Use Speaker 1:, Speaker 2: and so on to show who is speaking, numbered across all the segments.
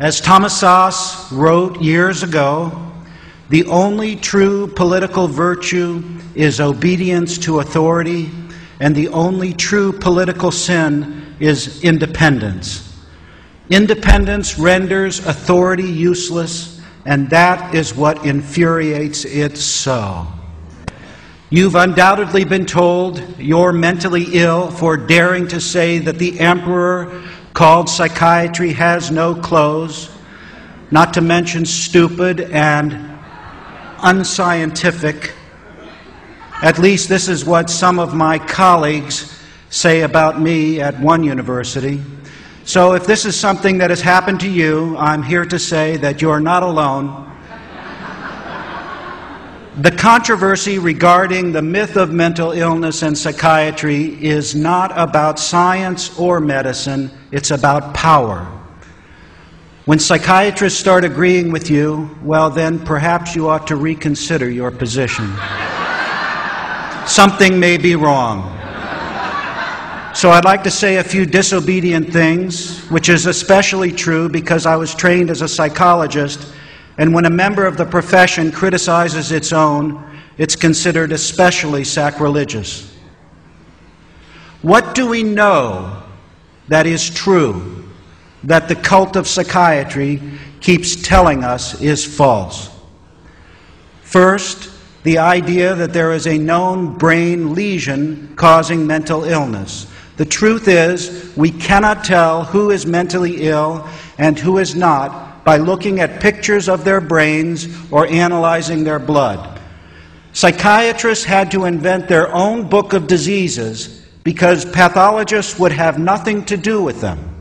Speaker 1: As Thomas Szaler wrote years ago, the only true political virtue is obedience to authority, and the only true political sin is independence. Independence renders authority useless, and that is what infuriates it so. You've undoubtedly been told you're mentally ill for daring to say that the emperor called psychiatry has no clothes, not to mention stupid and unscientific. At least this is what some of my colleagues say about me at one university. So if this is something that has happened to you, I'm here to say that you're not alone. The controversy regarding the myth of mental illness and psychiatry is not about science or medicine, it's about power. When psychiatrists start agreeing with you, well then perhaps you ought to reconsider your position. Something may be wrong. So I'd like to say a few disobedient things, which is especially true because I was trained as a psychologist, and when a member of the profession criticizes its own, it's considered especially sacrilegious. What do we know that is true, that the cult of psychiatry keeps telling us is false? First, the idea that there is a known brain lesion causing mental illness. The truth is, we cannot tell who is mentally ill and who is not by looking at pictures of their brains or analyzing their blood. Psychiatrists had to invent their own book of diseases because pathologists would have nothing to do with them.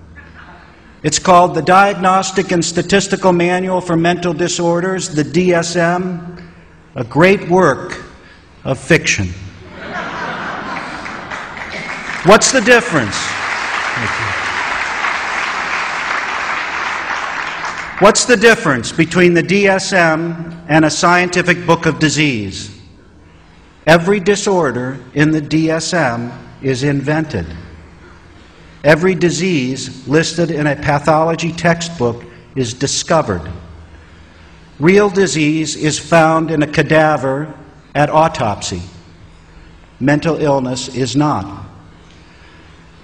Speaker 1: It's called the Diagnostic and Statistical Manual for Mental Disorders, the DSM, a great work of fiction. What's the difference? What's the difference between the DSM and a scientific book of disease? Every disorder in the DSM is invented. Every disease listed in a pathology textbook is discovered. Real disease is found in a cadaver at autopsy. Mental illness is not.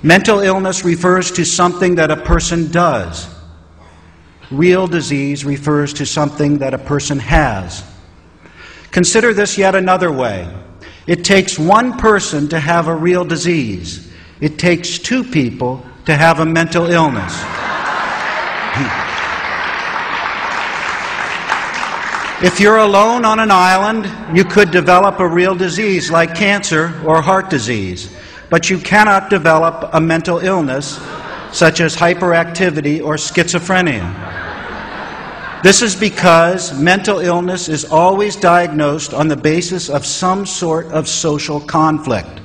Speaker 1: Mental illness refers to something that a person does. Real disease refers to something that a person has. Consider this yet another way. It takes one person to have a real disease. It takes two people to have a mental illness. If you're alone on an island, you could develop a real disease like cancer or heart disease, but you cannot develop a mental illness such as hyperactivity or schizophrenia. This is because mental illness is always diagnosed on the basis of some sort of social conflict.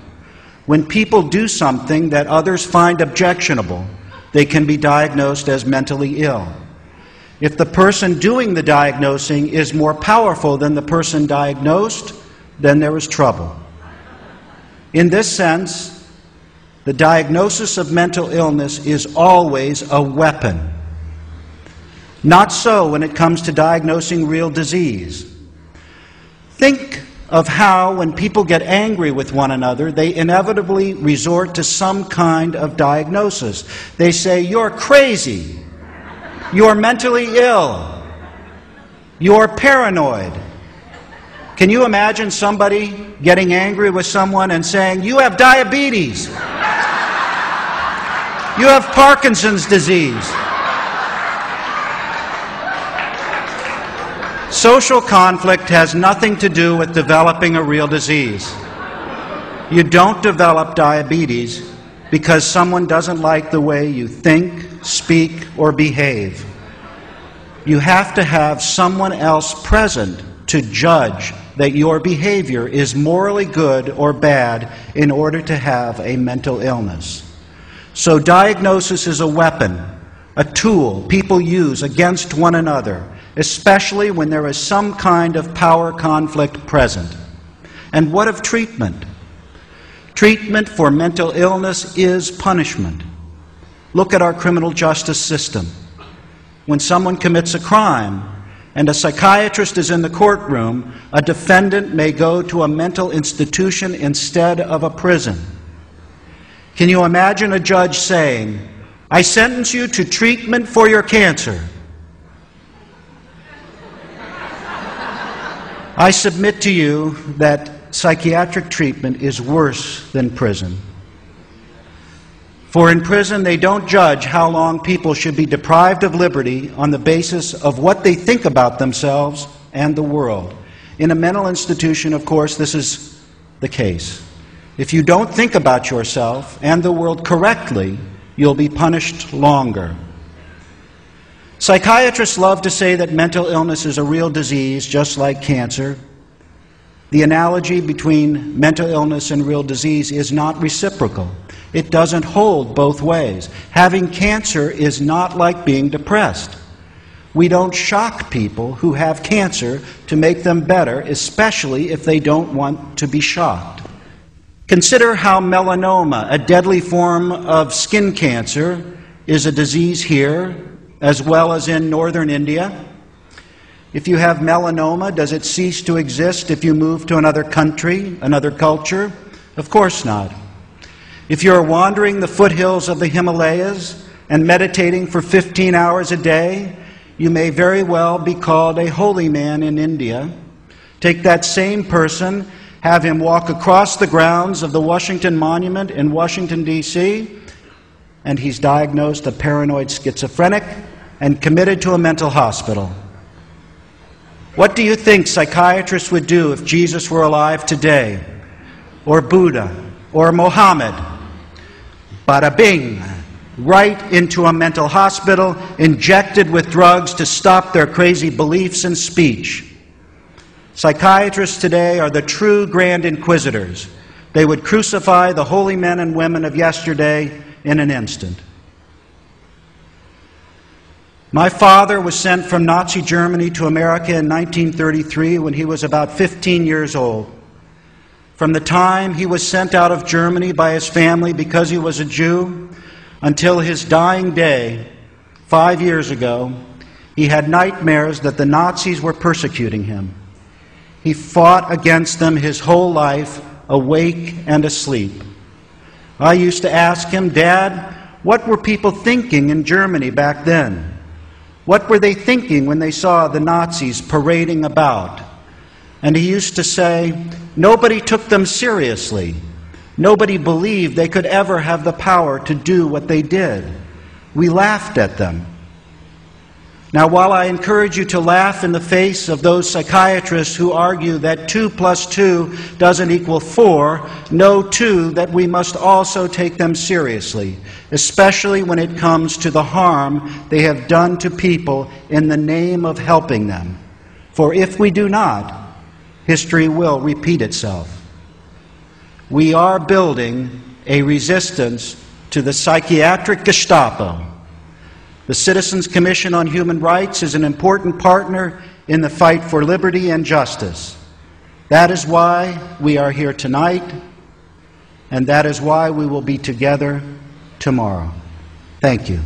Speaker 1: When people do something that others find objectionable, they can be diagnosed as mentally ill. If the person doing the diagnosing is more powerful than the person diagnosed, then there is trouble. In this sense, the diagnosis of mental illness is always a weapon. Not so when it comes to diagnosing real disease. Think of how, when people get angry with one another, they inevitably resort to some kind of diagnosis. They say, "You're crazy. You're mentally ill. You're paranoid." Can you imagine somebody getting angry with someone and saying, "You have diabetes. You have Parkinson's disease"? Social conflict has nothing to do with developing a real disease. You don't develop diabetes because someone doesn't like the way you think, speak, or behave. You have to have someone else present to judge that your behavior is morally good or bad in order to have a mental illness. So diagnosis is a weapon, a tool people use against one another, especially when there is some kind of power conflict present. And what of treatment? Treatment for mental illness is punishment. Look at our criminal justice system. when someone commits a crime and a psychiatrist is in the courtroom, a defendant may go to a mental institution instead of a prison. Can you imagine a judge saying, "I sentence you to treatment for your cancer"? I submit to you that psychiatric treatment is worse than prison. For in prison, they don't judge how long people should be deprived of liberty on the basis of what they think about themselves and the world. In a mental institution, of course, this is the case. If you don't think about yourself and the world correctly, you'll be punished longer. Psychiatrists love to say that mental illness is a real disease, just like cancer. The analogy between mental illness and real disease is not reciprocal. It doesn't hold both ways. Having cancer is not like being depressed. We don't shock people who have cancer to make them better, especially if they don't want to be shocked. Consider how melanoma, a deadly form of skin cancer, is a disease here as well as in northern India. If you have melanoma, does it cease to exist if you move to another country, another culture? Of course not. If you're wandering the foothills of the Himalayas and meditating for 15 hours a day, you may very well be called a holy man in India. Take that same person, have him walk across the grounds of the Washington Monument in Washington, D.C., and he's diagnosed a paranoid schizophrenic and committed to a mental hospital. What do you think psychiatrists would do if Jesus were alive today, or Buddha, or Mohammed? Bada bing, right into a mental hospital, injected with drugs to stop their crazy beliefs and speech. Psychiatrists today are the true grand inquisitors. They would crucify the holy men and women of yesterday in an instant. My father was sent from Nazi Germany to America in 1933 when he was about 15 years old. From the time he was sent out of Germany by his family because he was a Jew until his dying day 5 years ago, he had nightmares that the Nazis were persecuting him. He fought against them his whole life, awake and asleep. I used to ask him, "Dad, what were people thinking in Germany back then? What were they thinking when they saw the Nazis parading about?" And he used to say, "Nobody took them seriously. Nobody believed they could ever have the power to do what they did. We laughed at them." Now, while I encourage you to laugh in the face of those psychiatrists who argue that 2 + 2 doesn't equal 4, know too that we must also take them seriously, especially when it comes to the harm they have done to people in the name of helping them. For if we do not, history will repeat itself. We are building a resistance to the psychiatric Gestapo. The Citizens Commission on Human Rights is an important partner in the fight for liberty and justice. That is why we are here tonight, and that is why we will be together tomorrow. Thank you.